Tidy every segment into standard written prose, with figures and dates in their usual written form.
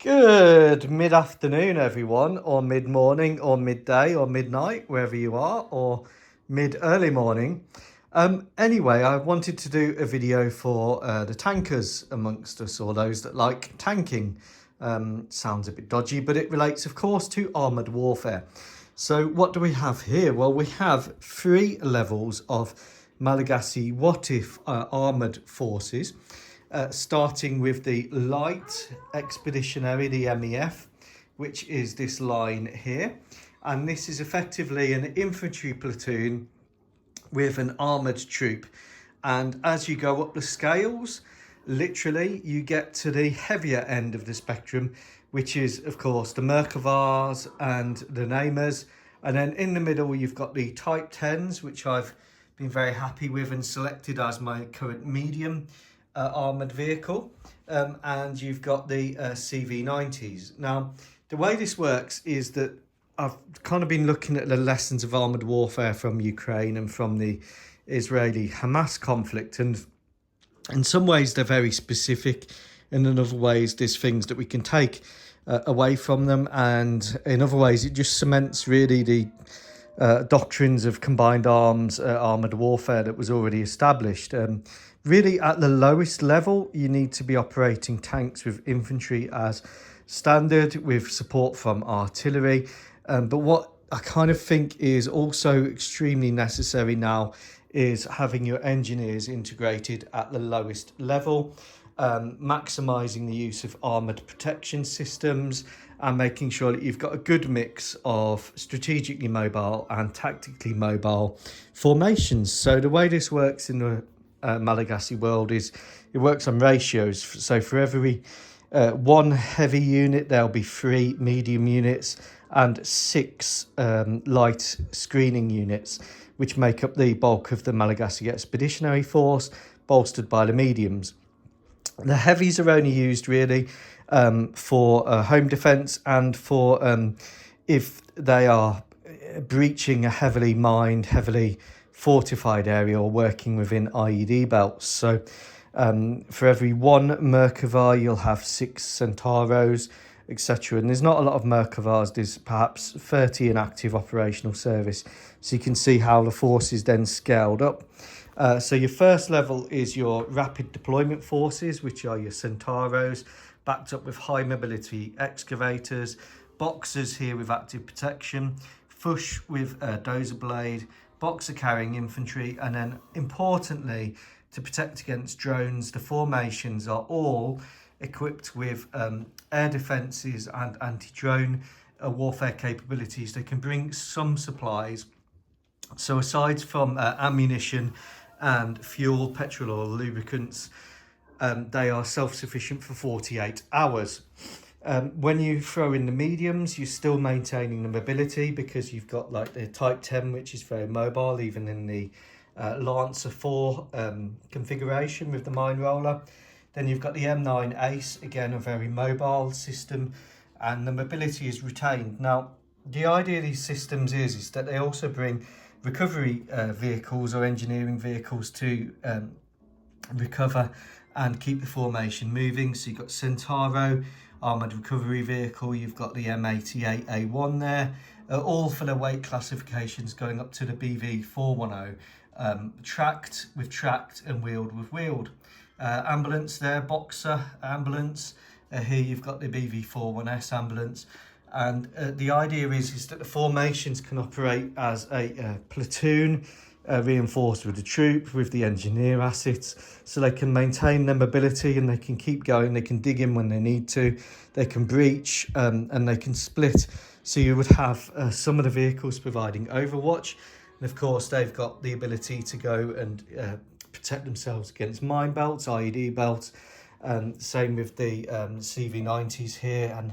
Good mid-afternoon, everyone, or mid-morning, or midday, or midnight, wherever you are, or mid-early morning. Anyway, I wanted to do a video for the tankers amongst us, or those that like tanking. Sounds a bit dodgy, but it relates, of course, to armoured warfare. So what do we have here? Well, we have 3 levels of Malagasy what-if armoured forces. Starting with the light expeditionary, the MEF, which is this line here. And this is effectively an infantry platoon with an armoured troop. And as you go up the scales, literally, you get to the heavier end of the spectrum, which is, of course, the Merkavas and the Namers. And then in the middle, you've got the Type 10s, which I've been very happy with and selected as my current medium armoured vehicle, and you've got the CV90s. Now, the way this works is that I've kind of been looking at the lessons of armoured warfare from Ukraine and from the Israeli-Hamas conflict, and in some ways they're very specific, and in other ways there's things that we can take away from them, and in other ways it just cements really the doctrines of combined arms armoured warfare that was already established. Really, at the lowest level, you need to be operating tanks with infantry as standard, with support from artillery. But what I kind of think is also extremely necessary now is having your engineers integrated at the lowest level, maximising the use of armoured protection systems, and making sure that you've got a good mix of strategically mobile and tactically mobile formations. So the way this works in the Malagasy world is it works on ratios. So for every 1 heavy unit, there'll be 3 medium units and 6 light screening units, which make up the bulk of the Malagasy Expeditionary Force, bolstered by the mediums. The heavies are only used really for home defence and for if they are breaching a heavily mined, heavily fortified area or working within IED belts. So for every 1 Merkava, you'll have 6 Centauros, etc. And there's not a lot of Merkavas, there's perhaps 30 in active operational service. So you can see how the force is then scaled up. So your first level is your rapid deployment forces, which are your Centauros, backed up with high mobility excavators, boxers here with active protection, Fush with a dozer blade, boxer carrying infantry, and then importantly, to protect against drones, the formations are all equipped with air defences and anti-drone warfare capabilities. They can bring some supplies. So aside from ammunition and fuel, petrol or lubricants, they are self-sufficient for 48 hours. When you throw in the mediums, you're still maintaining the mobility because you've got like the Type 10, which is very mobile, even in the Lancer 4 configuration with the mine roller. Then you've got the M9 Ace, again a very mobile system, and the mobility is retained. Now, the idea of these systems is that they also bring recovery vehicles or engineering vehicles to recover and keep the formation moving. So you've got Centauro, armoured recovery vehicle, you've got the M88A1 there, all for the weight classifications going up to the BV410, tracked with tracked and wheeled with wheeled. Ambulance there, boxer ambulance, here you've got the BV41S ambulance, and the idea is that the formations can operate as a platoon, reinforced with the troop, with the engineer assets, so they can maintain their mobility and they can keep going, they can dig in when they need to, they can breach, and they can split. So you would have some of the vehicles providing overwatch, and of course they've got the ability to go and protect themselves against mine belts, IED belts, same with the CV90s here and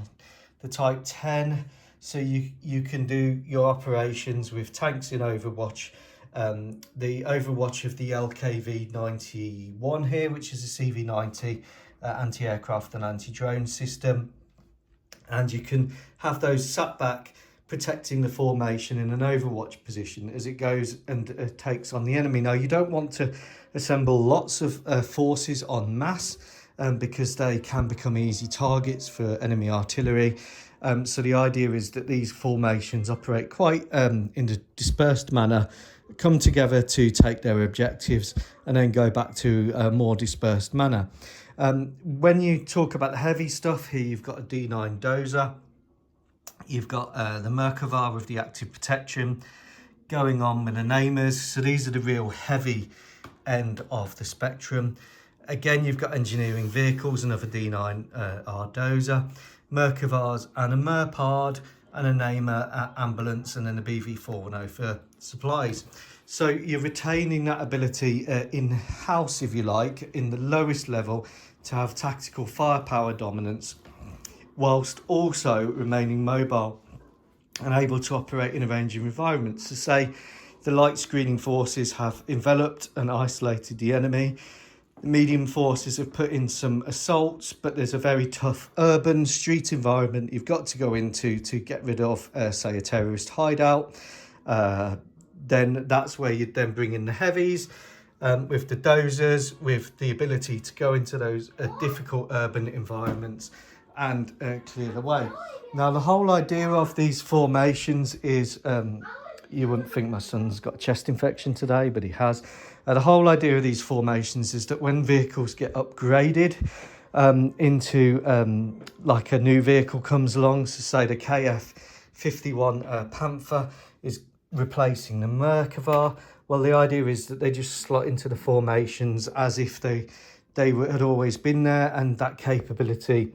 the Type 10. So you can do your operations with tanks in overwatch. The overwatch of the LKV-91 here, which is a CV90 anti-aircraft and anti-drone system, and you can have those sat back protecting the formation in an overwatch position as it goes and takes on the enemy. Now, you don't want to assemble lots of forces en masse because they can become easy targets for enemy artillery. So the idea is that these formations operate quite in a dispersed manner, come together to take their objectives, and then go back to a more dispersed manner. When you talk about the heavy stuff here, you've got a D9 dozer, you've got the Merkava with the active protection, going on with the namers. So these are the real heavy end of the spectrum. Again, you've got engineering vehicles, another D9R dozer, Merkavas and a Merpard, and a Namer ambulance, and then a BV410 for supplies. So you're retaining that ability in-house, if you like, in the lowest level, to have tactical firepower dominance, whilst also remaining mobile and able to operate in a range of environments. So say the light screening forces have enveloped and isolated the enemy, the medium forces have put in some assaults, but there's a very tough urban street environment you've got to go into to get rid of, say, a terrorist hideout. Then that's where you'd then bring in the heavies, with the dozers, with the ability to go into those difficult urban environments and clear the way. Now, the whole idea of these formations is, you wouldn't think my son's got a chest infection today, but he has. The whole idea of these formations is that when vehicles get upgraded into like a new vehicle comes along, so say the KF-51 Panther is replacing the Merkava, well, the idea is that they just slot into the formations as if they had always been there, and that capability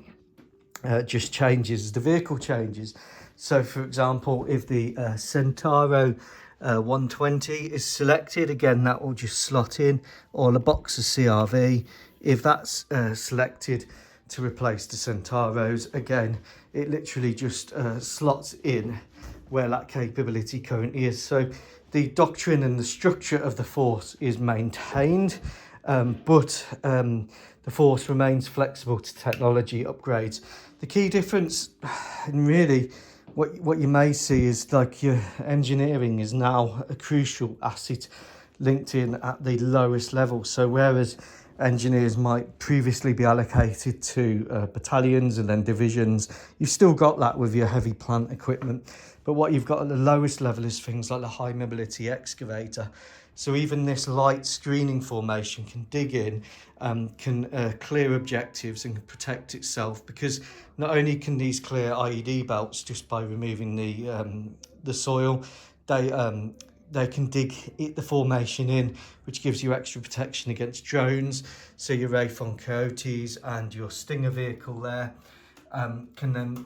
just changes as the vehicle changes. So, for example, if the Centauro 120 is selected, again, that will just slot in, or a box of CRV. If that's selected to replace the Centauros, again, it literally just slots in where that capability currently is. So the doctrine and the structure of the force is maintained, but the force remains flexible to technology upgrades. The key difference, and really what you may see, is like your engineering is now a crucial asset linked in at the lowest level. So whereas engineers might previously be allocated to battalions and then divisions, you've still got that with your heavy plant equipment. But what you've got at the lowest level is things like the high mobility excavator. So even this light screening formation can dig in, can clear objectives and can protect itself, because not only can these clear IED belts just by removing the soil, they can dig the formation in, which gives you extra protection against drones. So your Rayfon Coyotes and your Stinger vehicle there can then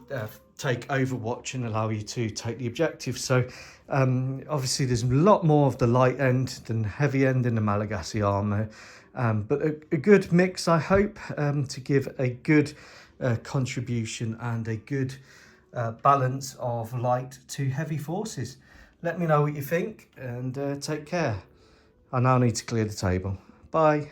take overwatch and allow you to take the objective. So obviously there's a lot more of the light end than heavy end in the Malagasy armour, but a good mix, I hope, to give a good contribution and a good balance of light to heavy forces. Let me know what you think, and take care. I now need to clear the table. Bye.